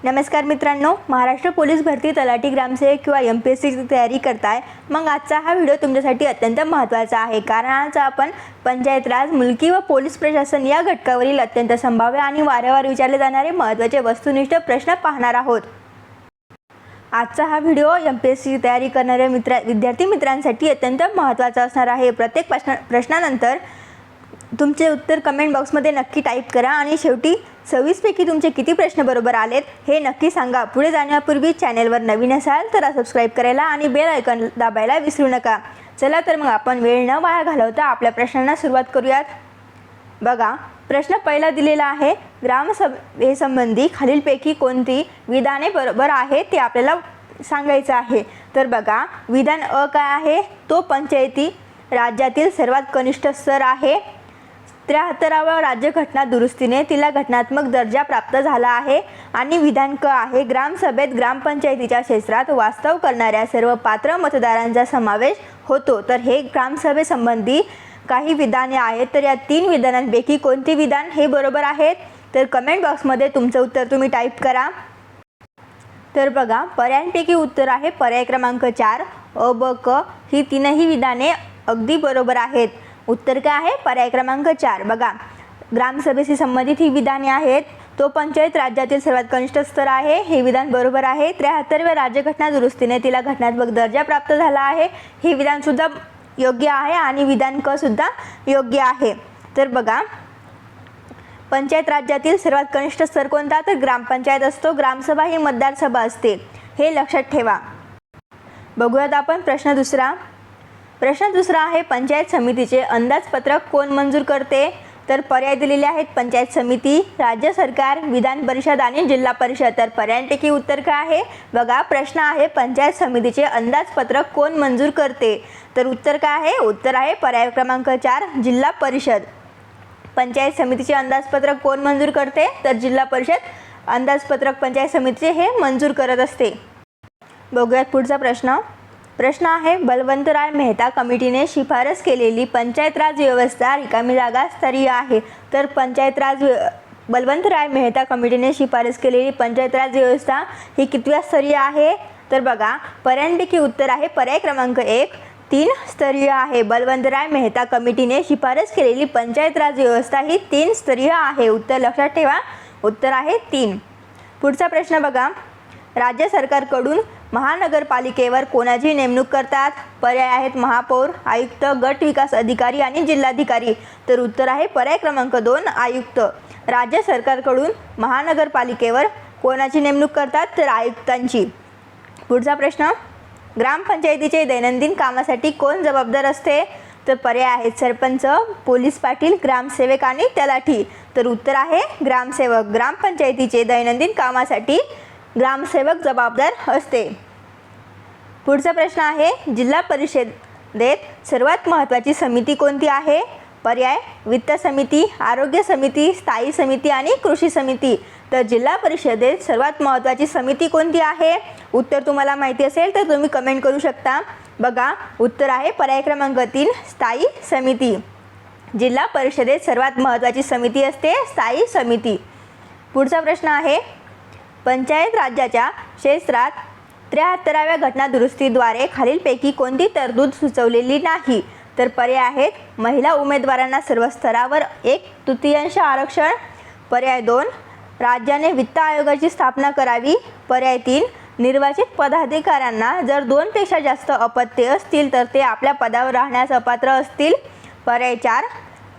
नमस्कार मित्रांनो, महाराष्ट्र पोलीस भरती तलाठी ग्रामसेवक किंवा MPSCची तयारी करताय मग आजचा हा व्हिडिओ तुमच्यासाठी अत्यंत महत्त्वाचा आहे। कारण आज आपण पंचायत राज, मुलकी व पोलीस प्रशासन या घटकावरील अत्यंत संभाव्य आणि वारंवार विचारले जाणारे महत्त्वाचे वस्तुनिष्ठ प्रश्न पाहणार आहोत। आजचा हा व्हिडिओ MPSCची तयारी करणाऱ्या विद्यार्थी मित्रांसाठी अत्यंत महत्त्वाचा असणार आहे। प्रत्येक प्रश्नानंतर तुमचे उत्तर कमेंट बॉक्समध्ये नक्की टाईप करा आणि शेवटी 26 पैकी तुमचे किती प्रश्न बरोबर आलेत हे नक्की सांगा। पुढे जाण्यापूर्वी चॅनलवर नवीन असाल तर सबस्क्राइब करायला आणि बेल आयकॉन दाबायला विसरू नका। चला तर मग आपण वेळ न वाया घालवता आपल्या प्रश्नांना सुरुवात करूयात। बघा, प्रश्न पहिला दिलेला आहे, ग्रामसभेसंबंधी खालीलपैकी कोणती विधाने बरोबर आहे ते आपल्याला सांगायचं आहे। तर बघा, विधान अ काय आहे, तो पंचायती राज्यातील सर्वात कनिष्ठ स्तर आहे। 73व्या राज्यघटना दुरुस्तीने तिला घटनात्मक दर्जा प्राप्त झाला आहे। आणि विधान क आहे, ग्रामसभेत ग्रामपंचायतीच्या क्षेत्रात वास्तव करणाऱ्या सर्व पात्र मतदारांचा समावेश होतो। तर हे ग्रामसभेसंबंधी काही विधाने आहेत। तर या 3 विधानांपैकी कोणती विधान हे बरोबर आहेत तर कमेंट बॉक्समध्ये तुमचं उत्तर तुम्ही टाईप करा। तर बघा, पर्यायांपैकी उत्तर आहे पर्याय क्रमांक 4 अ, ब, क ही तीनही विधाने अगदी बरोबर आहेत। उत्तर काय आहे, पर्याय क्रमांक 4। बघा, ग्रामसभेशी संबंधित ही विधाने आहेत। तो पंचायत राज्यातील सर्वात कनिष्ठ स्तर आहे, हे विधान बरोबर आहे। 73व्या राज्यघटना दुरुस्तीने तिला घटनात्मक दर्जा प्राप्त झाला आहे, हे विधान सुद्धा योग्य आहे आणि विधान क सुद्धा योग्य आहे। तर बघा, पंचायत राज्यातील सर्वात कनिष्ठ स्तर कोणता तर ग्रामपंचायत असतो। ग्रामसभा ही मतदार सभा असते, हे लक्षात ठेवा। बघूयात आपण प्रश्न दुसरा आहे, पंचायत समितीचे अंदाजपत्रक कोण मंजूर करते तर पर्याय दिलेले आहेत, पंचायत समिती, राज्य सरकार, विधान परिषद आणि जिल्हा परिषद। तर पर्यायांपैकी उत्तर काय आहे, बघा प्रश्न आहे पंचायत समितीचे अंदाजपत्रक कोण मंजूर करते तर उत्तर काय आहे, उत्तर आहे पर्याय क्रमांक 4 जिल्हा परिषद। पंचायत समितीचे अंदाजपत्रक कोण मंजूर करते तर जिल्हा परिषद अंदाजपत्रक पंचायत समितीचे हे मंजूर करत असते। बघूयात पुढचा प्रश्न आहे, बलवंतराय मेहता कमिटीने शिफारस केलेली पंचायत राज व्यवस्था रिकामी जागा स्तरीय आहे। तर बलवंतराय मेहता कमिटीने शिफारस केलेली पंचायत राज व्यवस्था ही कितव्या स्तरीय आहे तर बघा, पर्यायांपैकी उत्तर आहे पर्याय क्रमांक 1 3 स्तरीय आहे। बलवंतराय मेहता कमिटीने शिफारस केलेली पंचायत राज व्यवस्था ही 3 स्तरीय आहे। उत्तर लक्षात ठेवा, उत्तर आहे 3। पुढचा प्रश्न बघा, राज्य सरकारकडून महानगरपालिकेवर कोणाची नेमणूक करतात पर्याय आहेत महापौर, आयुक्त, गट विकास अधिकारी आणि जिल्हाधिकारी। तर उत्तर आहे पर्याय क्रमांक 2 आयुक्त। राज्य सरकारकडून महानगरपालिकेवर कोणाची नेमणूक करतात तर आयुक्तांची। पुढचा प्रश्न, ग्रामपंचायतीचे दैनंदिन कामासाठी कोण जबाबदार असते तर पर्याय आहेत सरपंच, पोलीस पाटील, ग्रामसेवक आणि तलाठी। तर उत्तर आहे ग्रामसेवक। ग्रामपंचायतीचे दैनंदिन कामासाठी ग्रामसेवक जबाबदार असते। पुढचा प्रश्न आहे, जिल्हा परिषदेत सर्वात महत्त्वाची समिती कोणती आहे पर्याय वित्त समिती, आरोग्य समिती, स्थायी समिती आणि कृषी समिती। तर जिल्हा परिषदेत सर्वात महत्त्वाची समिती कोणती आहे, उत्तर तुम्हाला माहिती असेल तर तुम्ही कमेंट करू शकता। बघा, उत्तर आहे पर्याय क्रमांक 3 स्थायी समिती। जिल्हा परिषदेत सर्वात महत्त्वाची समिती असते स्थायी समिती। पुढचा प्रश्न आहे, पंचायत राज्याच्या क्षेत्रात 73व्या घटना दुरुस्तीद्वारे खालीलपैकी कोणती तरतूद सुचवलेली नाही तर पर्याय आहेत, महिला उमेदवारांना सर्व स्तरावर 1/3 आरक्षण, पर्याय 2 राज्याने वित्त आयोगाची स्थापना करावी, पर्याय 3 निर्वाचित पदाधिकाऱ्यांना जर 2 पेक्षा जास्त अपत्ये असतील तर ते आपल्या पदावर राहण्यास अपात्र असतील, पर्याय 4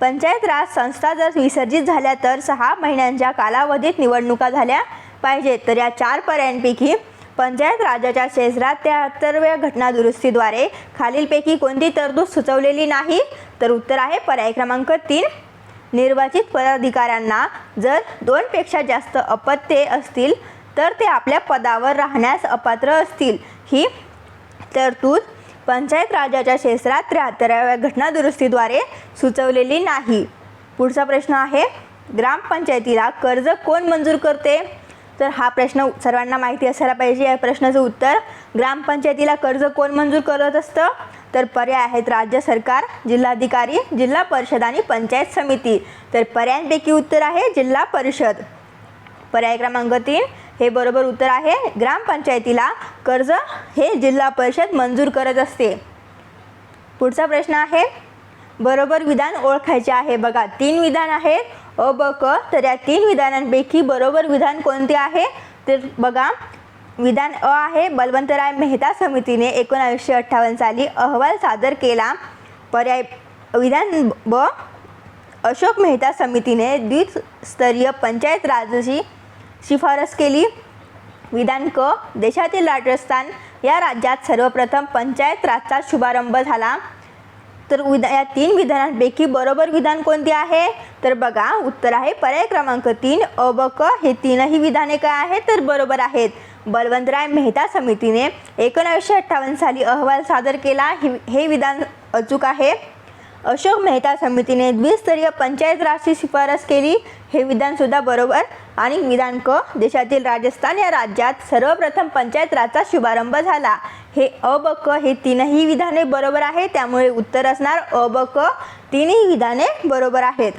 पंचायत राज संस्था जर विसर्जित झाल्या तर 6 महिन्यांच्या कालावधीत निवडणुका झाल्या पाहिजेत। तर या 4 पर्यायांपैकी पंचायत राजाच्या क्षेत्रात 73व्या घटना दुरुस्तीद्वारे खालीलपैकी कोणती तरतूद सुचवलेली नाही तर उत्तर आहे पर्याय क्रमांक 3 निर्वाचित पदाधिकाऱ्यांना जर 2 पेक्षा जास्त अपत्ये असतील तर ते आपल्या पदावर राहण्यास अपात्र असतील। ही तरतूद पंचायत राजाच्या क्षेत्रात 73व्या घटना दुरुस्तीद्वारे सुचवलेली नाही। पुढचा प्रश्न आहे, ग्रामपंचायतीला कर्ज कोण मंजूर करते तर हा प्रश्न सर्वांना माहिती असायला पाहिजे। या प्रश्नाचं उत्तर, ग्रामपंचायतीला कर्ज कोण मंजूर करत असतं तर पर्याय आहेत राज्य सरकार, जिल्हाधिकारी, जिल्हा परिषद आणि पंचायत समिती। तर पर्यायांपैकी उत्तर आहे जिल्हा परिषद। पर्याय क्रमांक 3 हे बरोबर उत्तर आहे. ग्रामपंचायतीला कर्ज हे जिल्हा परिषद मंजूर करत असते. पुढचा प्रश्न आहे, बरोबर विधान ओळखायचे आहे. बघा 3 विधान आहेत अ, ब, क. तर या 3 विधानांपैकी बरोबर विधान कोणते आहे? तर बघा, विधान अ आहे, बलवंतराय मेहता समितीने 1958 साली अहवाल सादर केला. पर्याय विधान ब, अशोक मेहता समितीने द्विस्तरीय पंचायत राजची शिफारस केली. विधान क, देशातील राजस्थान या राज्यात सर्वप्रथम पंचायत राजचा शुभारंभ झाला. तर या 3 विधानांपैकी बरोबर विधान कोणते आहे? तर बघा, उत्तर आहे पर्याय क्रमांक 3 अ, ब, क. हे 3ही विधाने काय आहेत? तर बरोबर आहेत. बलवंतराय मेहता समितीने 1958 साली अहवाल सादर केला, हे विधान अचूक आहे. अशोक मेहता समितीने द्विस्तरीय पंचायत राजची शिफारस केली, हे विधान सुद्धा बरोबर. आणि विधान क, देशातील राजस्थान या राज्यात सर्वप्रथम पंचायत राजचा शुभारंभ झाला, हे अ, ब, क. हे 3ही विधाने बरोबर आहेत. त्यामुळे उत्तर असणार अ, ब, क. 3ही विधाने बरोबर आहेत.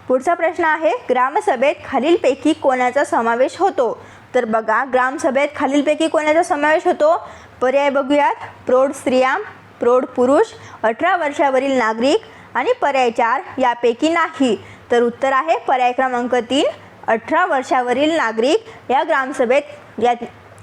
पुढचा प्रश्न आहे, ग्रामसभेत खालीलपैकी कोणाचा समावेश होतो? तर बघा, ग्रामसभेत खालीलपैकी कोणाचा समावेश होतो? पर्याय बघूयात. प्रौढ स्त्रिया, प्रौढ पुरुष, 18 वर्षावरील नागरिक आणि पर्याय 4 यापैकी नाही. तर उत्तर आहे पर्याय क्रमांक 3 18 वर्षावरील नागरिक. या ग्रामसभेत या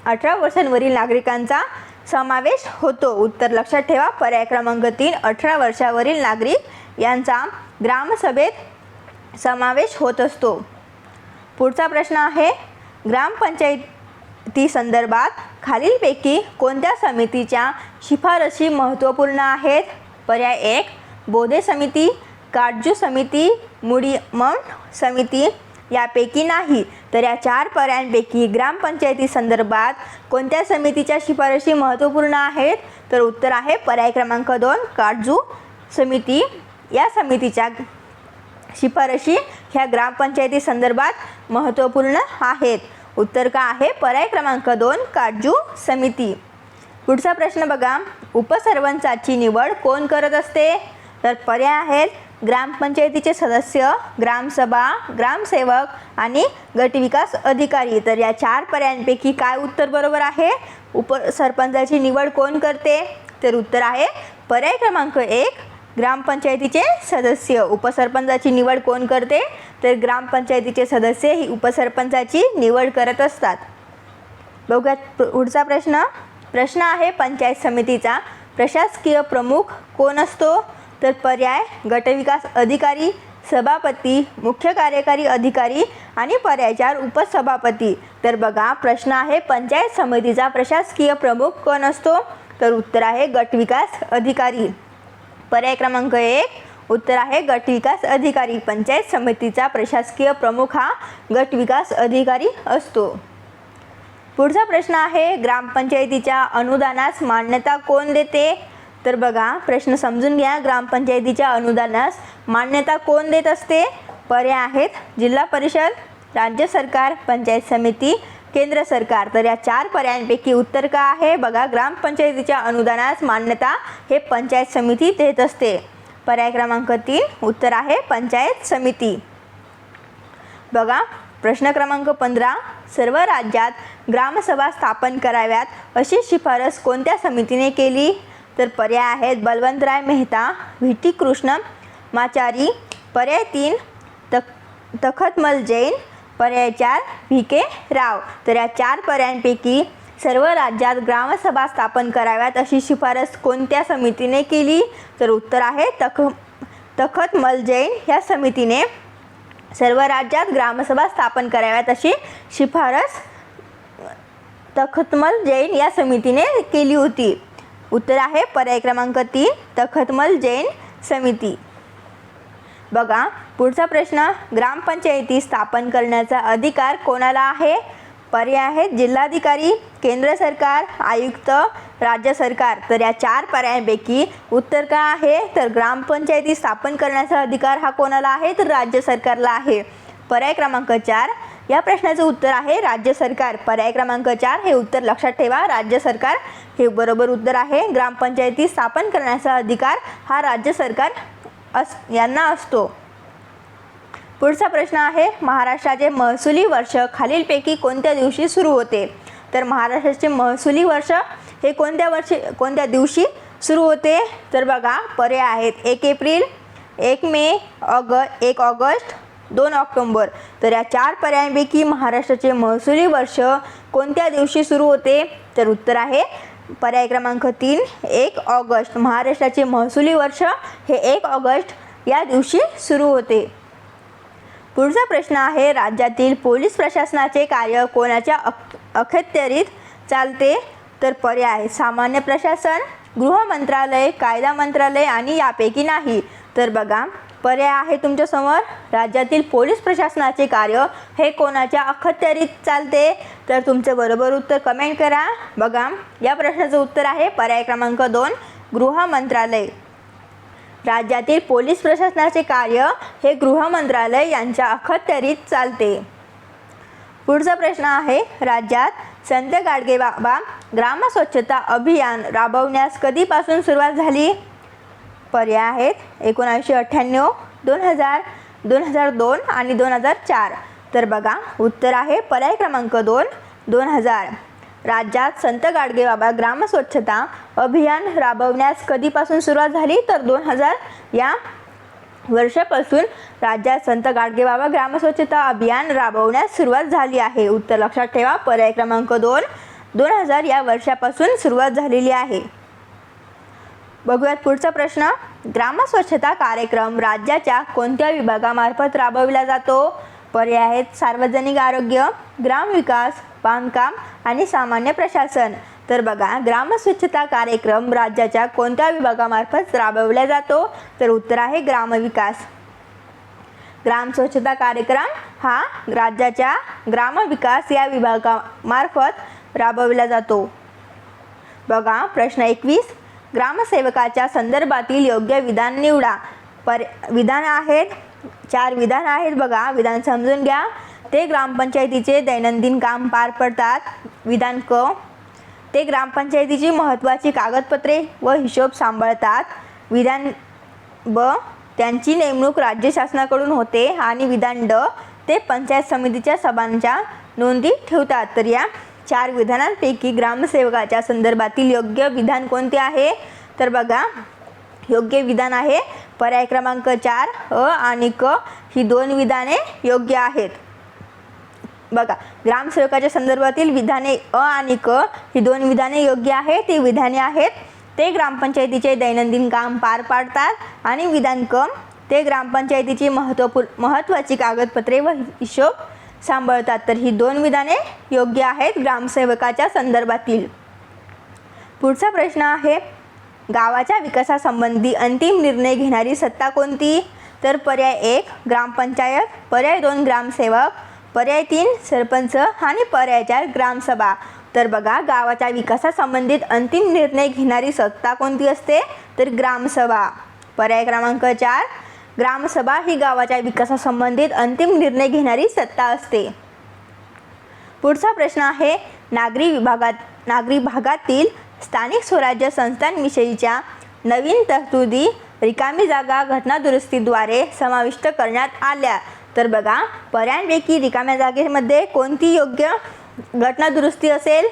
18 वर्षांवरील नागरिकांचा समावेश होतो. उत्तर लक्षात ठेवा, पर्याय क्रमांक 3 18 वर्षावरील नागरिक यांचा ग्रामसभेत समावेश होत असतो. पुढचा प्रश्न आहे, ग्रामपंचायती संदर्भात खालीलपैकी कोणत्या समितीच्या शिफारशी महत्त्वपूर्ण आहेत? पर्याय 1 बोधे समिती, काटजू समिती, मुडीमम समिती यापैकी नाही. तर या 4 पर्यायांपैकी ग्रामपंचायती संदर्भात कोणत्या समितीच्या शिफारशी महत्त्वपूर्ण आहेत? तर उत्तर आहे पर्याय क्रमांक 2 काटजू समिती. या समितीच्या शिफारशी ह्या ग्रामपंचायती संदर्भात महत्त्वपूर्ण आहेत. उत्तर का आहे? पर्याय क्रमांक 2 काटजू समिती. पुढचा प्रश्न बघा, उपसरपंचाची निवड कोण करत असते? तर पर्याय आहेत ग्रामपंचायतीचे सदस्य, ग्रामसभा, ग्रामसेवक आणि गटविकास अधिकारी. तर या 4 पर्यायांपैकी काय उत्तर बरोबर आहे? उपसरपंचाची निवड कोण करते? तर उत्तर आहे पर्याय क्रमांक 1 ग्रामपंचायतीचे सदस्य. उपसरपंचाची निवड कोण करते? तर ग्रामपंचायतीचे सदस्य ही उपसरपंचाची निवड करत असतात. बघूयात पुढचा प्रश्न आहे, पंचायत समितीचा प्रशासकीय प्रमुख कोण असतो? तर पर्याय गटविकास अधिकारी, सभापती, मुख्य कार्यकारी अधिकारी आणि पर्याय 4 उपसभापती. तर बघा, प्रश्न आहे पंचायत समितीचा प्रशासकीय प्रमुख कोण असतो? तर उत्तर आहे गटविकास अधिकारी. पर्याय क्रमांक 1 उत्तर आहे गटविकास अधिकारी. पंचायत समितीचा प्रशासकीय प्रमुख हा गटविकास अधिकारी असतो. पुढचा प्रश्न आहे, ग्रामपंचायतीच्या अनुदानास मान्यता कोण देते? तर बघा, प्रश्न समजून घ्या. ग्रामपंचायतीच्या अनुदानास मान्यता कोण देत असते? पर्याय आहेत जिल्हा परिषद, राज्य सरकार, पंचायत समिती, केंद्र सरकार. तर या 4 पर्यायांपैकी उत्तर का आहे? बघा, ग्रामपंचायतीच्या अनुदानास मान्यता हे पंचायत समिती देत असते. पर्याय क्रमांक 3 उत्तर आहे पंचायत समिती. बघा, प्रश्न क्रमांक 15, सर्व राज्यात ग्रामसभा स्थापन कराव्यात अशी शिफारस कोणत्या समितीने केली? तर पर्याय आहेत बलवंतराय मेहता, व्ही टी कृष्णमाचारी, पर्याय 3 तखतमल जैन, पर्याय 4 व्ही के राव. तर या 4 पर्यायांपैकी सर्व राज्यात ग्रामसभा स्थापन कराव्यात अशी शिफारस कोणत्या समितीने केली? तर उत्तर आहे तखतमल जैन या समितीने सर्व राज्यात ग्रामसभा स्थापन कराव्यात अशी शिफारस तखतमल जैन या समितीने केली होती. उत्तर आहे पर्याय क्रमांक 3 तखतमल जैन समिती. बघा, पुढचा प्रश्न, ग्रामपंचायती स्थापन करण्याचा अधिकार कोणाला आहे? पर्याय आहेत जिल्हाधिकारी, केंद्र सरकार, आयुक्त, राज्य सरकार. तर या 4 पर्यायांपैकी उत्तर काय आहे? तर ग्रामपंचायती स्थापन करण्याचा अधिकार हा कोणाला आहे? तर राज्य सरकारला आहे. पर्याय क्रमांक 4 या प्रश्नाचं उत्तर आहे राज्य सरकार. पर्याय क्रमांक 4 हे उत्तर लक्षात ठेवा, राज्य सरकार हे बरोबर उत्तर आहे. ग्रामपंचायती स्थापन करण्याचा अधिकार हा राज्य सरकार यांना असतो. पुढचा प्रश्न आहे, महाराष्ट्राचे महसुली वर्ष खालीलपैकी कोणत्या दिवशी सुरू होते? तर महाराष्ट्राचे महसुली वर्ष हे कोणत्या दिवशी सुरू होते? तर बघा, पर्याय आहेत 1 एप्रिल, 1 मे, 1 ऑगस्ट, 2 ऑक्टोबर. तर या 4 पर्यायांपैकी महाराष्ट्राचे महसुली वर्ष कोणत्या दिवशी सुरू होते? तर उत्तर आहे पर्याय क्रमांक 3, 1 ऑगस्ट. महाराष्ट्राचे महसुली वर्ष हे 1 ऑगस्ट या दिवशी सुरू होते. पुढचा प्रश्न आहे, राज्यातील पोलीस प्रशासनाचे कार्य कोणाच्या अखत्यारीत चालते? तर पर्याय आहे सामान्य प्रशासन, गृह मंत्रालय, कायदा मंत्रालय आणि यापैकी नाही. तर बघा, पर्याय आहे तुमच्यासमोर, राज्यातील पोलीस प्रशासनाचे कार्य हे कोणाच्या अखत्यारीत चालते? तर तुमचं बरोबर उत्तर कमेंट करा. बघा, या प्रश्नाचं उत्तर आहे पर्याय क्रमांक 2, गृह मंत्रालय. राज्यातील पोलीस प्रशासनाचे कार्य हे गृह मंत्रालय यांच्या अखत्यारीत चालते. पुढचा प्रश्न आहे, राज्यात संत गाडगेबाबा ग्राम स्वच्छता अभियान राबवण्यास कधीपासून सुरुवात झाली? पर्याय आहेत 1998, 2000, 2002 आणि 2004. तर बघा, उत्तर आहे पर्याय क्रमांक 2, 2000. राज्यात संत गाडगेबाबा ग्राम स्वच्छता अभियान राबवण्यास कधीपासून सुरुवात झाली? तर 2000 या वर्षापासून राज्यात संत गाडगेबाबा ग्राम स्वच्छता अभियान राबवण्यास सुरुवात झाली आहे. उत्तर लक्षात ठेवा, पर्याय क्रमांक 2, 2000 या वर्षापासून सुरुवात झालेली आहे. बघूयात पुढचा प्रश्न, ग्राम स्वच्छता कार्यक्रम राज्याच्या कोणत्या विभागामार्फत राबविला जातो? पर्याय आहेत सार्वजनिक आरोग्य, ग्रामविकास, बांधकाम आणि सामान्य प्रशासन. तर बघा, ग्राम स्वच्छता कार्यक्रम राज्याच्या कोणत्या विभागामार्फत राबवला जातो? तर उत्तर आहे ग्रामविकास. ग्राम स्वच्छता कार्यक्रम हा राज्याच्या ग्रामविकास या विभागामार्फत राबविला जातो. बघा, प्रश्न 21, ग्रामसेवकाच्या संदर्भातील योग्य विधान निवडा. विधान आहेत 4 विधान आहेत. बघा, विधान समजून घ्या. ते ग्रामपंचायतीचे दैनंदिन काम पार पडतात. विधान क, ते ग्रामपंचायतीची महत्त्वाची कागदपत्रे व हिशोब सांभाळतात. विधान ब, त्यांची नेमणूक राज्य शासनाकडून होते. आणि विधान ड, ते पंचायत समितीच्या सभांच्या नोंदी ठेवतात. तर या 4 विधानांपैकी ग्रामसेवकाच्या संदर्भातील योग्य विधान कोणते आहे? तर बघा, योग्य विधान आहे पर्याय क्रमांक 4, अ आणि क ही 2 विधाने योग्य आहेत. बघा, ग्रामसेवकाच्या संदर्भातील विधाने अ आणि क ही 2 विधाने योग्य आहेत. ती विधाने आहेत, ते ग्रामपंचायतीचे दैनंदिन काम पार पाडतात. आणि विधान क, ते ग्रामपंचायतीची महत्त्वाची कागदपत्रे व हिशोब सांभाळतात. तर ही 2 विधाने योग्य आहेत ग्रामसेवकाच्या संदर्भातील. पुढचा प्रश्न आहे, गावाच्या विकासासंबंधी अंतिम निर्णय घेणारी सत्ता कोणती? तर पर्याय 1 ग्रामपंचायत, पर्याय 2 ग्रामसेवक, पर्याय 3 सरपंच आणि पर्याय 4 ग्रामसभा. तर बघा, गावाच्या विकासासंबंधित अंतिम निर्णय घेणारी सत्ता कोणती असते? तर ग्रामसभा. पर्याय क्रमांक 4 ग्रामसभा ही गावाच्या विकासासंबंधित अंतिम निर्णय घेणारी सत्ता असते. पुढचा प्रश्न आहे, नागरी भागातील स्थानिक स्वराज्य संस्थांविषयीच्या नवीन तरतुदी रिकामी जागा घटनादुरुस्तीद्वारे समाविष्ट करण्यात आल्या. तर बघा, पर्यायांपैकी रिकाम्या जागेमध्ये कोणती योग्य घटनादुरुस्ती असेल?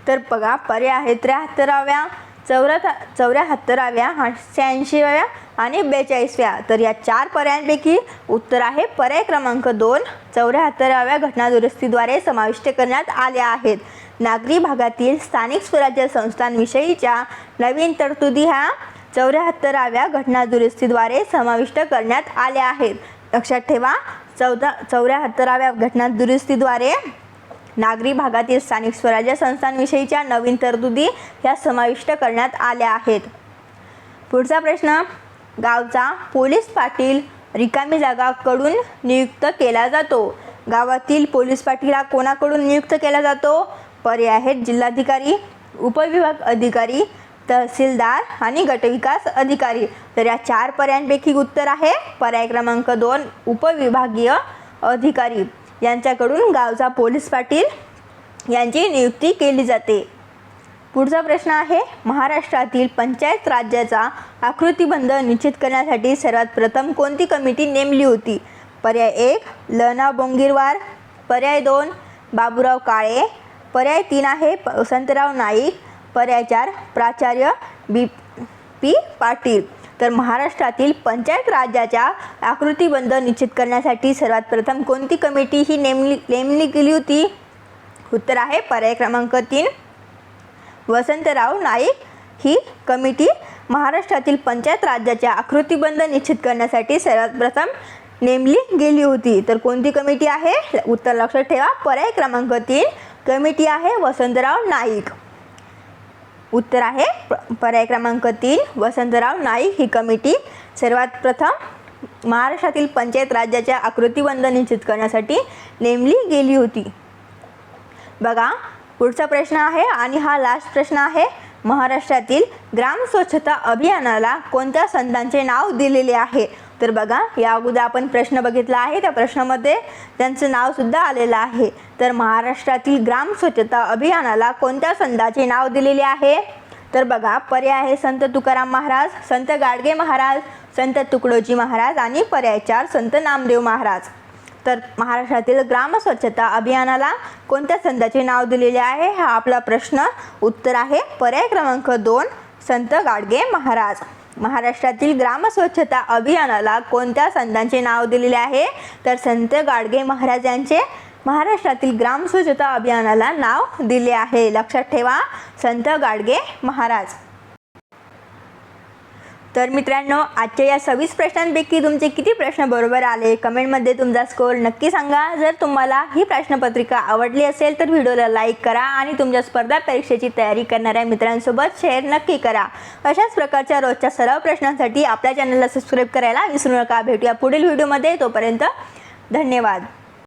तर बघा, पर्याय आहे 73व्या, 74व्या, 86व्या आणि 42व्या. तर या 4 पर्यायांपैकी उत्तर आहे पर्याय क्रमांक 2, 74व्या घटनादुरुस्तीद्वारे समाविष्ट करण्यात आल्या आहेत. नागरी भागातील स्थानिक स्वराज्य संस्थांविषयीच्या नवीन तरतुदी ह्या 74व्या घटनादुरुस्तीद्वारे समाविष्ट करण्यात आल्या आहेत. लक्षात ठेवा, 74व्या घटनादुरुस्तीद्वारे नागरी भागातील स्थानिक स्वराज्य संस्थांविषयीच्या नवीन तरतुदी ह्या समाविष्ट करण्यात आल्या आहेत. पुढचा प्रश्न, गावचा पोलीस पाटील रिकामी जागाकडून नियुक्त केला जातो. गावातील पोलीस पाटील हा कोणाकडून नियुक्त केला जातो? पर्याय आहेत जिल्हाधिकारी, उपविभाग अधिकारी, तहसीलदार आणि गटविकास अधिकारी. तर या 4 पर्यायांपैकी उत्तर आहे पर्याय क्रमांक 2 उपविभागीय अधिकारी यांच्याकडून गावचा पोलीस पाटील यांची नियुक्ती केली जाते. पुढचा प्रश्न आहे, महाराष्ट्रातील पंचायत राज्याचा आकृतिबंध निश्चित करण्यासाठी सर्वात प्रथम कोणती कमिटी नेमली होती? पर्याय 1 ल.ना. बोंगिरवार, पर्याय 2 बाबूराव काळे, पर्याय 3 आहे वसंतराव नाईक, पर्याय 4 प्राचार्य बी.पी. पाटील. तर महाराष्ट्रातील पंचायत राज्याच्या आकृतिबंध निश्चित करण्यासाठी सर्वात प्रथम कोणती कमिटी ही नेमली गेली होती? उत्तर आहे पर्याय क्रमांक 3 वसंतराव नाईक ही कमिटी महाराष्ट्रातील पंचायत राज्याच्या आकृतिबंध निश्चित करण्यासाठी सर्वात प्रथम नेमली गेली होती. तर कोणती कमिटी आहे? उत्तर लक्षात ठेवा, पर्याय क्रमांक 3 कमिटी आहे वसंतराव नाईक. उत्तर आहे पर्याय क्रमांक 3 वसंतराव नाईक ही कमिटी सर्वात प्रथम महाराष्ट्रातील पंचायत राज्याच्या आकृतिबंध निश्चित करण्यासाठी नेमली गेली होती. बघा पुढचा प्रश्न आहे आणि हा लास्ट प्रश्न आहे. महाराष्ट्रातील ग्राम स्वच्छता अभियानाला कोणत्या संतांचे नाव दिलेले आहे? तर बघा या अगोदर आपण प्रश्न बघितला आहे, त्या प्रश्नामध्ये त्यांचं नाव सुद्धा आलेलं आहे. तर महाराष्ट्रातील ग्राम स्वच्छता अभियानाला कोणत्या संतांचे नाव दिलेले आहे? तर बघा पर्याय आहे संत तुकाराम महाराज, संत गाडगे महाराज, संत तुकडोजी महाराज आणि पर्याय 4 संत नामदेव महाराज. तर महाराष्ट्रातील ग्राम स्वच्छता अभियानाला कोणत्या संतांचे नाव दिलेले आहे हा आपला प्रश्न. उत्तर आहे पर्याय क्रमांक 2 संत गाडगे महाराज. महाराष्ट्रातील ग्राम स्वच्छता अभियानाला कोणत्या संतांचे नाव दिलेले आहे? तर संत गाडगे महाराज यांचे महाराष्ट्रातील ग्राम स्वच्छता अभियानाला नाव दिले आहे. लक्षात ठेवा संत गाडगे महाराज. तर मित्रांनो आजच्या या 26 प्रश्नांपैकी तुमचे किती प्रश्न बरोबर आले कमेंटमध्ये तुमचा स्कोर नक्की सांगा. जर तुम्हाला ही प्रश्नपत्रिका आवडली असेल तर व्हिडिओला लाईक करा आणि तुमच्या स्पर्धा परीक्षेची तयारी करणाऱ्या मित्रांसोबत शेअर नक्की करा. अशाच प्रकारच्या रोजच्या सराव प्रश्नांसाठी आपल्या चॅनलला सबस्क्राईब करायला विसरू नका. भेटूया पुढील व्हिडिओमध्ये. तोपर्यंत धन्यवाद.